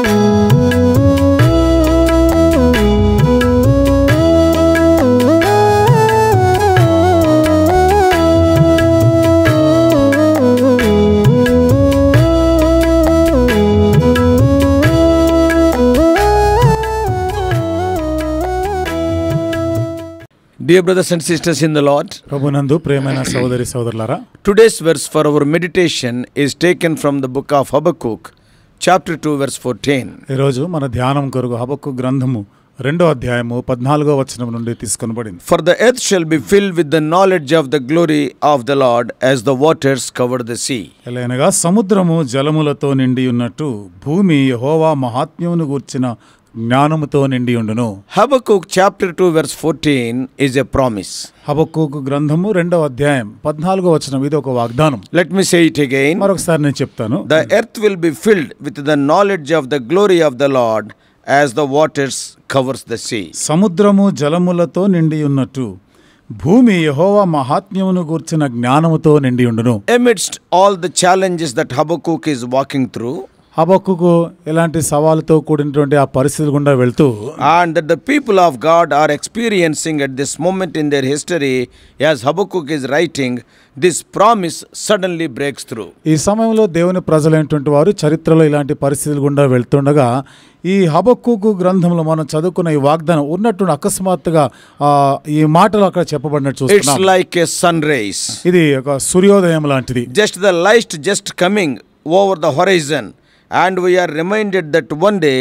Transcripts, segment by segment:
Dear brothers and sisters in the Lord, ప్రభునందు ప్రియమైన సహోదరి సహోదరులారా, today's verse for our meditation is taken from the book of Habakkuk, chapter 2, verse 14. ఈ రోజు మన ధ్యానం కొరకు హబక్కూకు గ్రంథము 2వ అధ్యాయము 14వ వచనం నుండి తీసుకొనబడింది. For the earth shall be filled with the knowledge of the glory of the Lord as the waters cover the sea. ఎలాగనగా సముద్రము జలములతో నిండి ఉన్నట్టు భూమి యెహోవా మహాత్మ్యమును గూర్చిన జ్ఞానముతో నిండి ఉండును. Habakkuk chapter 2 verse 14 is a promise. హబక్కూకు గ్రంథము 2వ అధ్యాయం 14వ వచనం ఇది ఒక వాగ్దానం. Let me say it again. మరొకసారి నేను చెప్తాను. The earth will be filled with the knowledge of the glory of the Lord as the waters covers the sea. సముద్రము జలములతో నిండి ఉన్నట్టు భూమి యెహోవా మహాత్మ్యమును గూర్చిన జ్ఞానముతో నిండి ఉండును. Amidst all the challenges that Habakkuk is walking through, హబక్కూకు ఎలాంటి సవాలుతో కూడినటువంటి ఆ పరిస్థితులు గుండా వెళ్తూ, and that the people of God are experiencing at this moment in their history, as Habakkuk is writing, this promise suddenly breaks through. ఈ సమయంలో దేవుని ప్రజలైనటువంటి వారు చరిత్రలో ఇలాంటి పరిస్థితులు గుండా వెళ్తుండగా ఈ హబక్కూకు గ్రంథంలో మనం చదువుకున్న ఈ వాగ్దానం ఉన్నట్టు అకస్మాత్తుగా ఈ మాటలు అక్కడ చెప్పబడినట్టు చూస్తున్నాం. It's like a sun rays. ఇది ఒక సూర్యోదయం లాంటిది. Just the light just coming over the horizon, and we are reminded that one day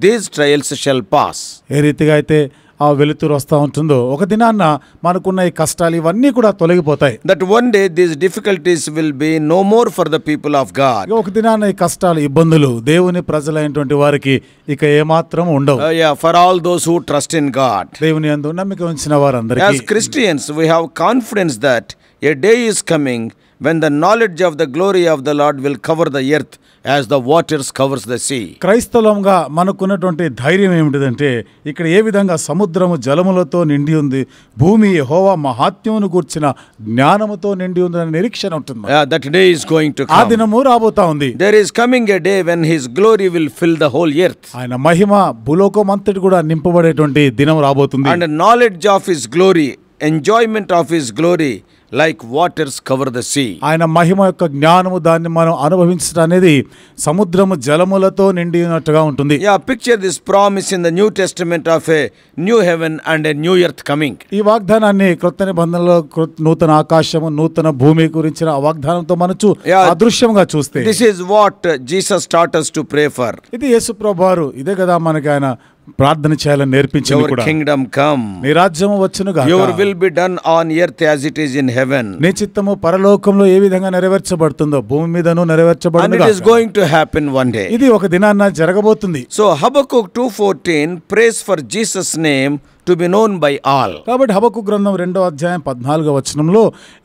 these trials shall pass. ఏ రీతిగా అయితే ఆ వెలుతురు వస్తూ ఉంటుందో ఒక దినాన్న మనకున్న ఈ కష్టాలు ఇవన్నీ కూడా తొలగిపోతాయి. That one day these difficulties will be no more for the people of God. ఒక దినాన్న ఈ కష్టాలు ఇబ్బందులు దేవుని ప్రజలైనటువంటి వారికి ఇక ఏమాత్రం ఉండవు. For all those who trust in God. దేవుని యందు నమ్మిక ఉంచిన వారందరికీ. As Christians we have confidence that a day is coming when the knowledge of the glory of the Lord will cover the earth as the waters covers the sea. క్రైస్తవంగా మనకున్నటువంటి ధైర్యం ఏమిటిదంటే ఇక్కడ ఏ విధంగా సముద్రము జలములతో నిండి ఉంది, భూమి యెహోవా మహాత్మ్యమును గూర్చిన జ్ఞానముతో నిండి ఉందనే నిరీక్షణ ఉంటుంది. That day is going to come. ఆ దినము రాబోతా ఉంది. There is coming a day when his glory will fill the whole earth. ఆయన మహిమ భూలోకం అంతటి కూడా నింపబడేటువంటి దినం రాబోతుంది. And the knowledge of his glory, enjoyment of his glory, like waters cover the sea. ఆయన మహిమ యొక్క జ్ఞానము దాన్ని మనం అనుభవించడం అనేది సముద్రము జలములతో నిండి ఉన్నట్టుగా ఉంటుంది. Picture this promise in the New Testament of a new heaven and a new earth coming. ఈ వాగ్దానాన్ని క్రొత్త నిబంధనలో నూతన ఆకాశము నూతన భూమి గురించిన వాగ్దానంతో మనం అదృశ్యంగా చూస్తే, this is what Jesus taught us to pray for. ఇది యేసుప్రభువారు ఇదే కదా మనకి ఆయన ప్రార్థన చేయాలని నేర్పించింది కూడా. Your kingdom come. నీ రాజ్యము వచ్చును గాక. Your will be done on earth as it is in heaven. నీ చిత్తము పరలోకంలో ఏ విధంగా నెరవేర్చబడుతుందో భూమి మీదను నెరవేర్చబడును గాక. And it is going to happen one day. ఇది ఒక దినాన జరగబోతుంది. So Habakkuk 2:14 prays for Jesus' name to be known by all. కాబట్టి హబక్కూకు గ్రంథం 2వ అధ్యాయం 14వ వచనంలో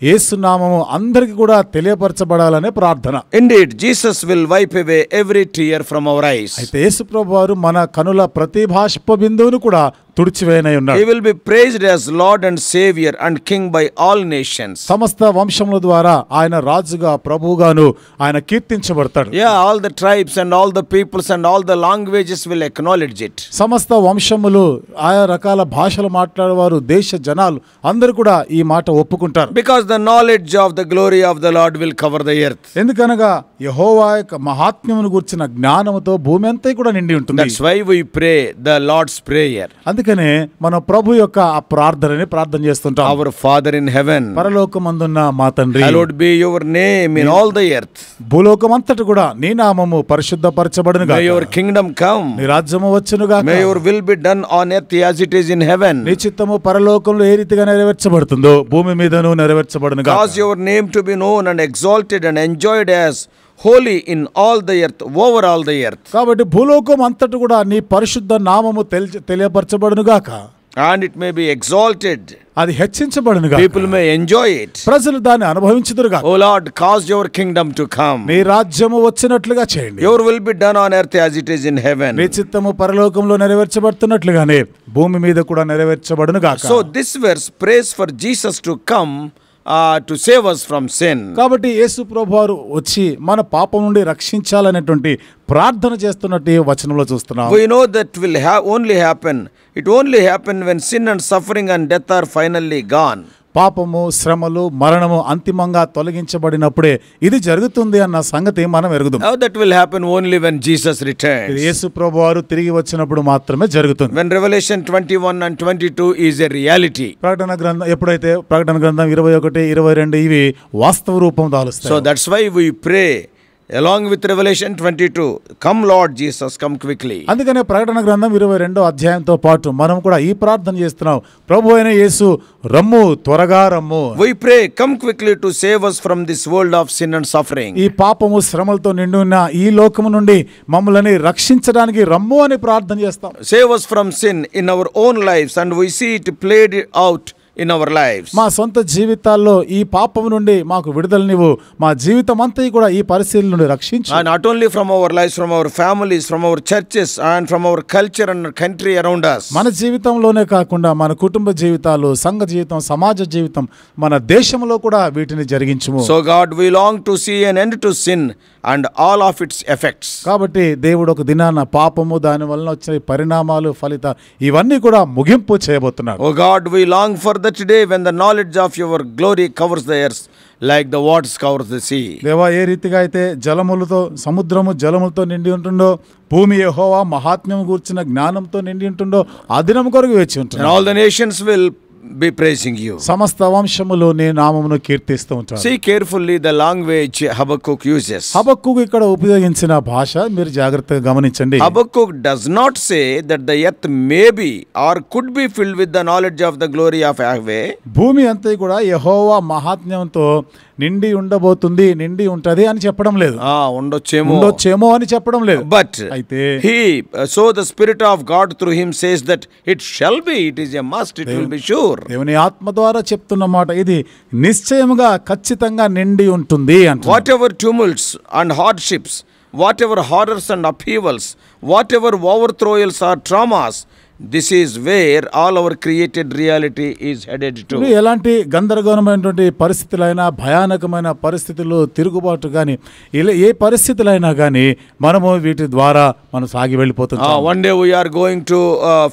యేసు నామము అందరికీ కూడా తెలియపరచబడాలనే ప్రార్థన. Indeed, Jesus will wipe away every tear from our eyes. అయితే యేసు ప్రభువారు మన కనుల ప్రతి బాష్ప బిందువును కూడా తుడిచివేయనై ఉన్నాడు. He will be praised as Lord and Savior and King by all nations. సమస్త వంశముల ద్వారా ఆయన రాజుగా ప్రభువుగాను ఆయన కీర్తించబడతాడు. All the tribes and all the peoples and all the languages will acknowledge it. సమస్త వంశములు ఆయా రకాల భాషలు మాట్లాడేవారు దేశ జనాలు అందరూ కూడా ఈ మాట ఒప్పుకుంటారు. Because the knowledge of the glory of the Lord will cover the earth. ఎందుకనగా యెహోవా యొక్క మహాత్మ్యమును గురించిన జ్ఞానముతో భూమి అంతా కూడా నిండి ఉంటుంది. That's why we pray the Lord's prayer. అందుకనే మన ప్రభు యొక్క ఆ ప్రార్థనని ప్రార్థన చేస్తుంటాం. Our Father in heaven, పరలోకమందున్న మా తండ్రి, hallowed be your name in all the earth. భూలోకమంతట కూడా నీ నామము పరిశుద్ధపరచబడును గాక. May your kingdom come. నీ రాజ్యము వచ్చును గాక. May your will be done on earth as it is in heaven. నీ చిత్తము పరలోకంలో ఏ రీతిగా నెరవేర్చబడుతుందో భూమి మీదను నెరవేర్చబడును గాక. Cause your name to be known and exalted and enjoyed as holy in all the earth, over all the earth. కాబట్టి భూలోకం అంతట కూడా నీ పరిశుద్ధ నామము తెలియపరచబడును గాక. And it may be exalted. అది హెచ్చించబడును గాక. People may enjoy it. ప్రజలు దాన్ని అనుభవించుదురు గాక. O Lord, cause your kingdom to come. నీ రాజ్యము వచ్చినట్లుగా చేయండి. Your will be done on earth as it is in heaven. నీ చిత్తము పరలోకంలో నెరవేర్చబడుతున్నట్లుగానే భూమి మీద కూడా నెరవేర్చబడును గాక. So this verse prays for Jesus to come to save us from sin. కాబట్టి యేసు ప్రభువారు వచ్చి మన పాపం నుండి రక్షించాలనేటువంటి ప్రార్థన చేస్తున్నట్టు ఈ వచనంలో చూస్తున్నాం. We know that will only happen. It only happen when sin and suffering and death are finally gone. పాపము, శ్రమలు, మరణము అంతిమంగా తొలగించబడినప్పుడే ఇది జరుగుతుంది అన్న సంగతి మనం ఎరుగుదాం. Now that will happen only when Jesus returns. ఇది యేసు ప్రభువారు తిరిగి వచ్చినప్పుడు మాత్రమే జరుగుతుంది. When Revelation 21 and 22 is a reality. ప్రకటన గ్రంథం ఎప్పుడైతే ప్రకటన గ్రంథం 21, 22 ఇవి వాస్తవ రూపం దాలుస్తాయి. So that's why we pray along with Revelation 22, come Lord Jesus, come quickly. అందుకనే ప్రకటన గ్రంథం 22వ అధ్యాయంతో పాటు మనం కూడా ఈ ప్రార్థన చేస్తున్నాం. ప్రభు అయిన యేసు రమ్ము, త్వరగా రమ్ము. We pray, come quickly to save us from this world of sin and suffering. ఈ పాపము, శ్రమలతో నిండి ఉన్న ఈ లోకము నుండి మమ్మల్ని రక్షించడానికి రమ్ము అని ప్రార్థన చేస్తాం. Save us from sin in our own lives, and we see it played out in our lives. మా సొంత జీవితాల్లో ఈ పాపం నుండి మాకు విడుదల నీవు, మా జీవితం అంతా కూడా ఈ పరిస్థితుల నుండి రక్షించు. And not only from our lives, from our families, from our churches, and from our culture and our country around us. మన జీవితంలోనే కాకుండా మన కుటుంబ జీవితాలు, సంఘ జీవితం, సమాజ జీవితం, మన దేశంలో కూడా వీటిని జరిగించుము. So God, we long to see an end to sin and all of its effects. కాబట్టి దేవుడు ఒక దినాన పాపము, దాని వలన వచ్చే పరిణామాలు, ఫలిత ఇవన్నీ కూడా ముగింపు చేయబోతున్నాడు. Oh God, we long for that day when the knowledge of your glory covers the earth like the waters covers the sea. దేవా, ఏ రీతిగా అయితే జలములతో, సముద్రము జలములతో నిండి ఉంటుందో, భూమి యెహోవా మహాత్మ్యం గూర్చిన జ్ఞానంతో నిండి ఉంటుందో ఆ దినం కొరకు వేచి And ఉంటున్నాడు. all the nations will be praising you. సమస్త వంశములు నీ నామమును కీర్తిస్తూ ఉంటారు. See carefully the language Habakkuk uses. హబక్కూకు ఇక్కడ ఉపయోగించిన భాష మీరు జాగ్రత్తగా గమనించండి. Habakkuk does not say that the earth may be or could be filled with the knowledge of the glory of Yahweh. భూమి అంతా కూడా యెహోవా మహాత్మ్యంతో నిండి ఉండబోతుంది, నిండి ఉంటది అని చెప్పడం లేదు. ఉండొచ్చేమో అని చెప్పడం లేదు. But అయితే so the Spirit of God through him says that it shall be, it is a must, it will be sure. దేవుని ఆత్మ ద్వారా చెప్తున్న మాట ఇది నిశ్చయముగా, ఖచ్చితంగా నిండి ఉంటుంది అంట. Whatever tumults and hardships, whatever horrors and upheavals, whatever overthrows or traumas, this is where all our created reality is headed to. ఎలాంటి గందరగోళమైనటువంటి పరిస్థితులైనా, భయానకమైన పరిస్థితులు, తిరుగుబాటు కానీ ఏ పరిస్థితులైనా కానీ మనము వీటి ద్వారా మనం సాగి వెళ్ళిపోతున్నాం. One day we are going to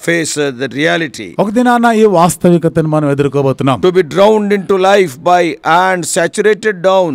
face the reality. ఒక దినాన ఈ వాస్తవికతను మనం ఎదుర్కోబోతున్నాం. To be drowned into life by and saturated down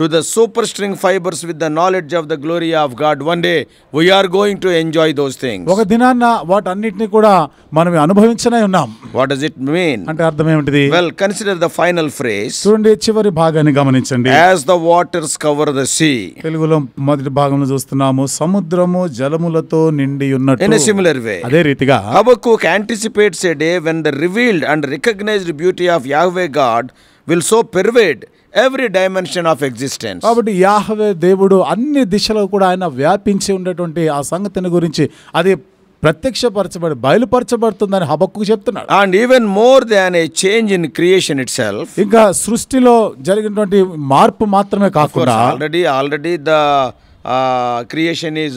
to the superstring fibers with the knowledge of the glory of God. One day we are going to enjoy those things. ఒక దినాన వాటన్నిటిని కూడా మనం అనుభవించనే ఉన్నాం. What does it mean? అంటే అర్థం ఏమిటిది? Well, consider the final phrase. చూడండి, చివరి భాగాన్ని గమనించండి. As the waters cover the sea. తెలుగులో మొదటి భాగంలో చూస్తున్నాము, సముద్రము జలములతో నిండి ఉన్నట్టు. In a similar way, అదే రీతిగా Habakkuk anticipates a day when the revealed and recognized beauty of Yahweh God will so pervade every dimension of existence. కాబట్టి యాహవే దేవుడు అన్ని దిశలో కూడా ఆయన వ్యాపించి ఉండేటువంటి ఆ సంగతిని గురించి అది ప్రత్యక్షపరచబడి బయలుపరచబడుతుందని హబక్కూకు చెప్తున్నాడు. And even more than a change in creation itself, ఇంకా సృష్టిలో జరిగినటువంటి మార్పు మాత్రమే కాకుండా already the creation is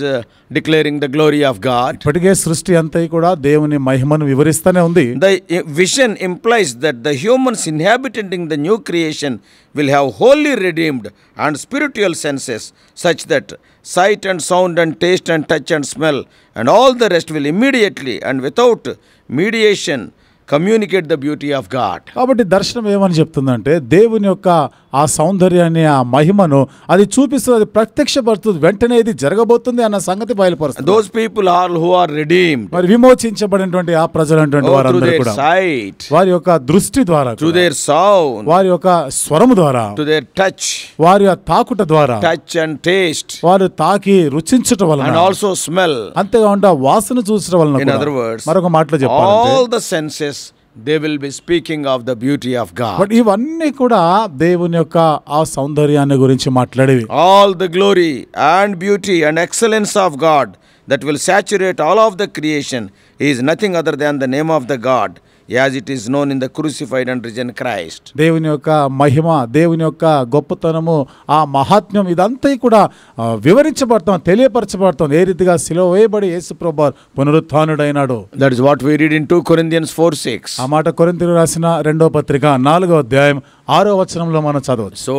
declaring the glory of God. ఇప్పటికే సృష్టి అంతా కూడా దేవుని మహిమను వివరిస్తూనే ఉంది. The vision implies that the humans inhabiting the new creation will have wholly redeemed and spiritual senses such that sight and sound and taste and touch and smell and all the rest will immediately and without mediation communicate the beauty of God. కాబట్టి దర్శనం ఏమని చెప్తుందంటే దేవుని యొక్క ఆ సౌందర్యాన్ని, ఆ మహిమను అది చూపిస్తుంది, అది ప్రత్యక్షపడుతుంది, వెంటనే ఇది జరగబోతుంది అన్న సంగతి బయలుపరుస్తుంది. Those people are who are redeemed, మరి విమోచించబడినటువంటి ఆ ప్రజలైనటువంటి వారందరూ కూడా sight, వారి యొక్క దృష్టి ద్వారా, through their sound, వారి యొక్క స్వరము ద్వారా, to their touch, వారి యొక్క తాకుట ద్వారా, touch and taste, వారు తాకి రుచించటం వలన, and also smell, అంతేకాకుండా వాసన చూసటం వలన, in other words, మరొక మాటలో చెప్పాలంటే all the senses they will be speaking of the beauty of God. But ఇవన్నీ కూడా దేవుని యొక్క ఆ సౌందర్యాన్ని గురించి మాట్లాడేవి. All the glory and beauty and excellence of God that will saturate all of the creation is nothing other than the name of the God, as it is known in the crucified and risen Christ. దేవుని యొక్క మహిమ, దేవుని యొక్క గొప్పతనము, ఆ మహాత్మ్యం ఇదంతా కూడా వివరించబడతాం, తెలియపరచబడతాం. ఏ రీతిగా సిలువ వేయబడి యేసుప్రభు పునరుత్థానుడైనాడు. That is what we read in 2 Corinthians 4:6. ఆ మాట కొరింథీయులకు రాసిన 2వ పత్రిక 4వ అధ్యాయం 6వ వచనంలో మనం చదవచ్చు. So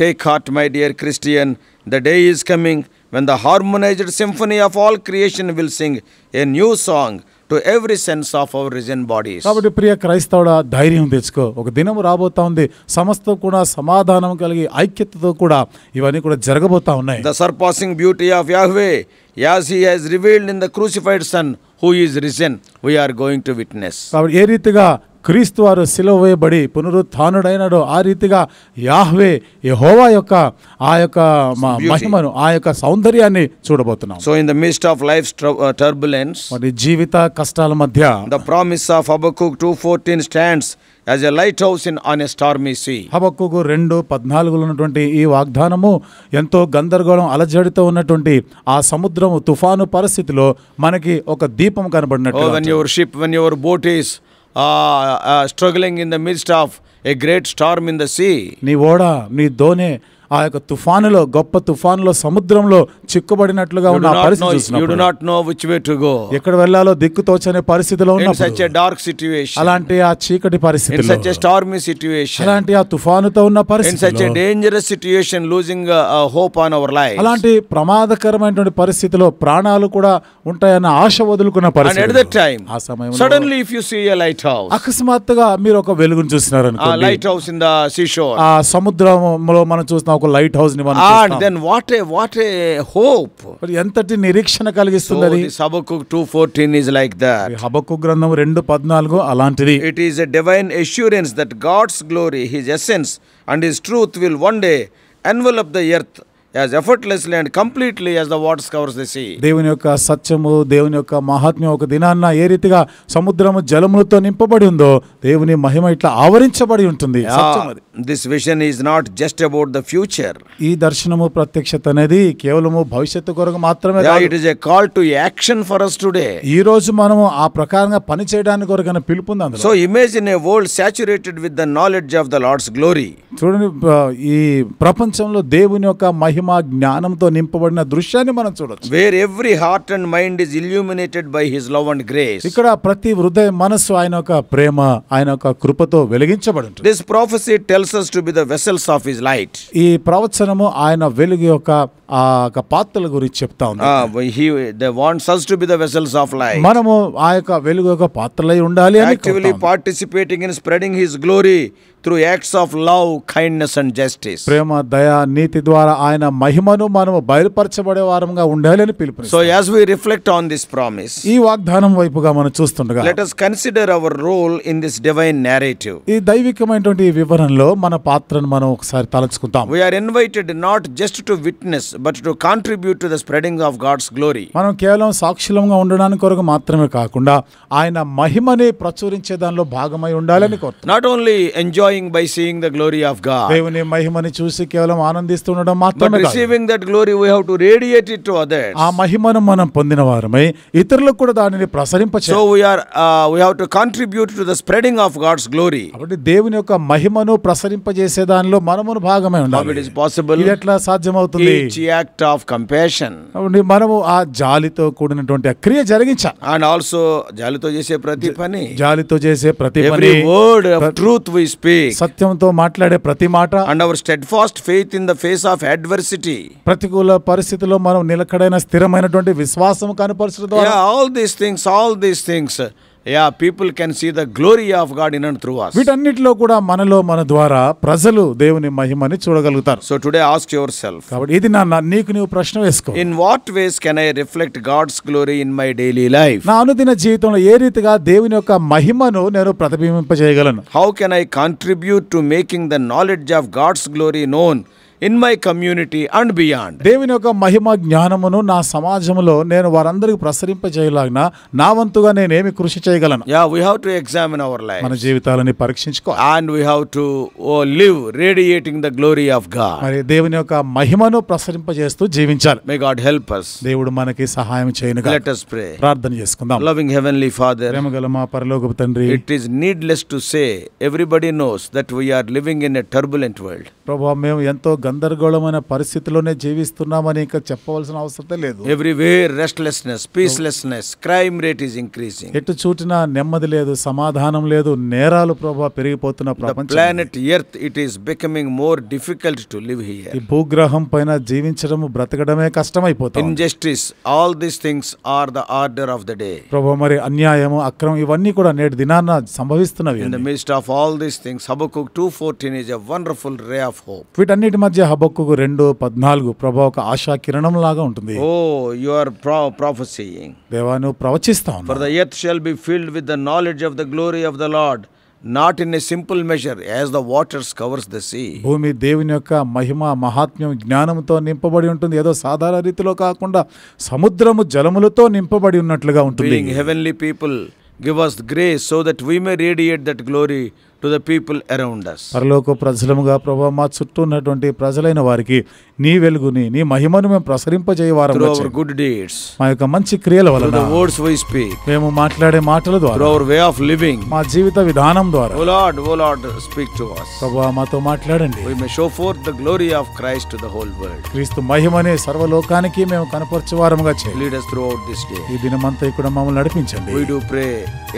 take heart, my dear Christian, the day is coming when the harmonized symphony of all creation will sing a new song to every sense of our risen bodies. కాబట్టి ప్రియ క్రైస్తవుడా, ధైర్యం తెచ్చుకో. ఒక దినం రాబోతా ఉంది, సమస్తం కూడా సమాధానం కలిగి ఐక్యతతో కూడా ఇవన్నీ కూడా జరగబోతా ఉన్నాయి. The surpassing beauty of Yahweh, as he has revealed in the crucified Son who is risen, we are going to witness. కాబట్టి ఏ రీతిగా క్రీస్తు వారు సిలువ వేయబడి పునరుత్థానుడైనాడో ఆ రీతిగా యాహ్వే యెహోవా యొక్క ఆ యొక్క మహిమను, ఆ యొక్క సౌందర్యాన్ని చూడబోతున్నాం. So in the midst of life's turbulence, మరి జీవిత కష్టాల మధ్య the promise of Habakkuk 2:14 stands as a lighthouse on a stormy sea. హబక్కూకు 2:14 ఉన్నటువంటి ఈ వాగ్దానము ఎంతో గందరగోళం అలజడితో ఉన్నటువంటి ఆ సముద్రము తుఫాను పరిస్థితిలో మనకి ఒక దీపం కనబడినట్టు. when your boat is struggling in the midst of a great storm in the sea, నీ ఓడ, నీ దోణి ఆ యొక్క తుఫానులో, గొప్ప తుఫానులో, సముద్రంలో చిక్కుబడినట్లుగా ఉన్న పరిస్థితి చూసినప్పుడు you do not know which way to go. ఎక్కడ వెళ్ళాలో దిక్కుతోచనే పరిస్థితిలో ఉన్నప్పుడు, in such a dark situation, అలాంటి ఆ చీకటి పరిస్థితిలో, in such a stormy situation, అలాంటి ఆ తుఫానుతో ఉన్న పరిస్థితిలో, in such a dangerous situation, losing hope on our lives, అలాంటి ప్రమాదకరమైనటువంటి పరిస్థితిలో ప్రాణాలు కూడా ఉంటాయన్న ఆశ వదులుకున్న పరిస్థితి. And at that time, ఆ సమయంలో suddenly if you see a lighthouse, అకస్మాత్తుగా మీరు ఒక వెలుగును చూస్తున్నారనుకోండి, a lighthouse in the seashore, ఆ సముద్రంలో మనం చూస్తాం ఒక లైట్ హౌస్ ని మనం and then what a hope. ఎంతటి నిరీక్షణ కలిగిస్తుంది అది. So Habakkuk 2:14 is like that. హబక్కూకు గ్రంథం 2:14 అలాంటిది. It is a divine assurance that God's glory, his essence and his truth will one day envelop the earth as effortlessly and completely as the waters covers the sea. దేవుని యొక్క సత్యము, దేవుని యొక్క మహాత్మ్యం ఒక దినాన్న ఏ రీతిగా సముద్రము జలములతో నింపబడి ఉందో దేవుని మహిమ ఇట్లా ఆవరించబడి ఉంటుంది. సత్యం అది. This vision is not just about the future. ఈ దర్శనము, ప్రత్యక్షత అనేది కేవలము భవిష్యత్తు కొరకు మాత్రమే కాదు. It is a call to action for us today. ఈ రోజు మనము ఆ ప్రకారంగా పని చేయడానికి కొరకైన పిలుపు ఉంది అందులో. So imagine a world saturated with the knowledge of the Lord's glory. చూడండి, ఈ ప్రపంచంలో దేవుని యొక్క మహిమ జ్ఞానంతో నింపబడిన దృశ్యాన్ని మనం చూడొచ్చు. Where every heart and mind is illuminated by his love and grace. ఇక్కడ ప్రతి హృదయ మనస్సు ఆయన యొక్క ప్రేమ, ఆయన యొక్క కృపతో వెలిగించబడి ఉంటుంది. This prophecy tells us to be the vessels of his light. ఈ ప్రవచనము ఆయన వెలుగు యొక్క ఆ పాత్రల గురించి చెప్తా ఉంది. They wants us to be the vessels of light. మనము ఆ యొక్క వెలుగు యొక్క పాత్రలై ఉండాలి అని actively participating in spreading his glory through acts of love, kindness and justice. ప్రేమ, దయ, నీతి ద్వారా ఆయన మహిమను మనము బయలుపరచబడే వారంగా ఉండాలి అని పిలుపునిస్తాడు. So as we reflect on this promise, ఈ వాగ్దానం వైపుగా మనం చూస్తుండగా let us consider our role in this divine narrative. ఈ దైవికమైనటువంటి వివరణలో మన పాత్రను మనం ఒకసారి తలచుకుంటాం. We are invited not just to witness but to contribute to the spreading of God's glory. మనం కేవలం సాక్షులంగా ఉండడానికి కొరకు మాత్రమే కాకుండా ఆయన మహిమని ప్రచురించే దానిలో భాగమై ఉండాలని కోరుతున్నాం. Not only enjoying by seeing the glory of God, దేవుని మహిమని చూసి కేవలం ఆనందిస్తుండడం మాత్రమే but కాదు, receiving that glory we have to radiate it to others. ఆ మహిమను మనం పొందిన వారమై ఇతరులకు కూడా దానిని ప్రసరింపచేయాలి. So we have to contribute to the spreading of God's glory. కాబట్టి దేవుని యొక్క మహిమను ప్రసరింపజేసే దానిలో మనమును భాగమై How ఉండాలి. it is possible? ఇది ఎట్లా సాధ్యమవుతుంది? Each act of compassion, కాబట్టి మనము ఆ జాలితో కూడినటువంటి ఆ క్రియ జరిగించాలి. and also జాలితో చేసే ప్రతి పని, జాలితో చేసే ప్రతి పని, every word of truth we speak, సత్యంతో మాట్లాడే ప్రతి మాట, and our steadfast faith in the face of adversity. ప్రతికూల పరిస్థితుల్లో మనం నిలకడైన స్థిరమైనటువంటి విశ్వాసం కనపరచడం ద్వారా All these things people can see the glory of God in and through us. వీటన్నిటిలో కూడా మనలో, మన ద్వారా ప్రజలు దేవుని మహిమని చూడగలుగుతారు. So today ask yourself, కాబట్టి ఇది నీకు నీవు ప్రశ్న వేసుకో. in what ways can I reflect God's glory in my daily life? నా అనుదిన జీవితంలో ఏ రీతిగా దేవుని యొక్క మహిమను నేను ప్రతిబింబింపజేయగలను? How can I contribute to making the knowledge of God's glory known in my community and beyond. దేవుని యొక్క మహిమ జ్ఞానమును నా సమాజంలో నేను వారందరికి ప్రసరింపజేయలాగిన నా వంతుగా నేనేమి కృషి చేయగలను. Yeah, we have to examine our life. మన జీవితాలని పరీక్షించుకోవాలి. And we have to live radiating the glory of God. మరి దేవుని యొక్క మహిమను ప్రసరింపజేస్తూ జీవించాలి. May God help us. దేవుడు మనకి సహాయం చేయనుగాక. Let us pray. ప్రార్థన చేసుకుందాం. Loving heavenly Father, ప్రేమగల మా పరలోకపు తండ్రి, it is needless to say, everybody knows that we are living in a turbulent world. ప్రభువా, మేము ఎంతో గందరగోళమైన పరిస్థితిలోనే జీవిస్తున్నామని ఇంకా చెప్పవలసిన అవసరం లేదు. Everywhere restlessness, peacelessness, crime rate is increasing. ఎటు చూటినా నెమ్మది లేదు, సమాధానం లేదు, నేరాలు ప్రభువా పెరిగిపోతున్న The ప్రపంచం. planet Earth, it is becoming more difficult to live here. ఈ భూగ్రహం పైన జీవించడం, బ్రతకడమే కష్టమైపోతుంది. Injustice, all these things are the order of the day. ప్రభువా, మరి అన్యాయము, అక్రమం ఇవన్నీ కూడా నేటి దినాన సంభవిస్తున్నవి. In the midst of all these things, Habakkuk 2:14 is a wonderful ray of hope. వీటన్నిటి మధ్య హబక్కూకు 2:14 ప్రభువా ఒక ఆశా కిరణం లాగా ఉంటుంది. Oh, you are prophesying. దేవా, నువ్వు ప్రవచిస్తావు. For the earth shall be filled with the knowledge of the glory of the Lord, not in a simple measure as the waters covers the sea. భూమి దేవుని యొక్క మహిమ మహాత్మ్యం జ్ఞానంతో నింపబడి ఉంటుంది. ఏదో సాధారణ రీతిలో కాకుండా సముద్రము జలములతో నింపబడి ఉన్నట్లుగా ఉంటుంది. Being heavenly people, give us grace so that we may radiate that glory to the people around us. పరలోక ప్రజలముగా ప్రభువా, మా చుట్టూ ఉన్నటువంటి ప్రజలైన వారికి నీ వెలుగుని, నీ మహిమను మేము ప్రసరింపజేయవారం Through our good deeds, మా యొక్క మంచి క్రియల through వలన, the words we speak, మేము మాట్లాడే మాటల through ద్వారా, our way of living. మా జీవిత విధానం ద్వారా O Lord, speak to us. ప్రభువా మాతో మాట్లాడండి. We may show forth the glory of Christ to the whole world. క్రీస్తు మహిమని సర్వలోకానికి మేము కనపరచువారముగా చేయండి. Lead us throughout this day. ఈ దినమంతా ఇక్కడ మమ్మల్ని నడిపించండి. We do pray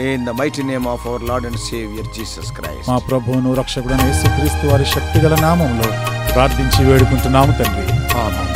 in the mighty name of our Lord and Savior Jesus Christ. మా ప్రభువును రక్షకుడైన యేసుక్రీస్తు వారి శక్తిగల నామములో ప్రార్థించి వేడుకుంటున్నాము తండ్రి. ఆమేన్.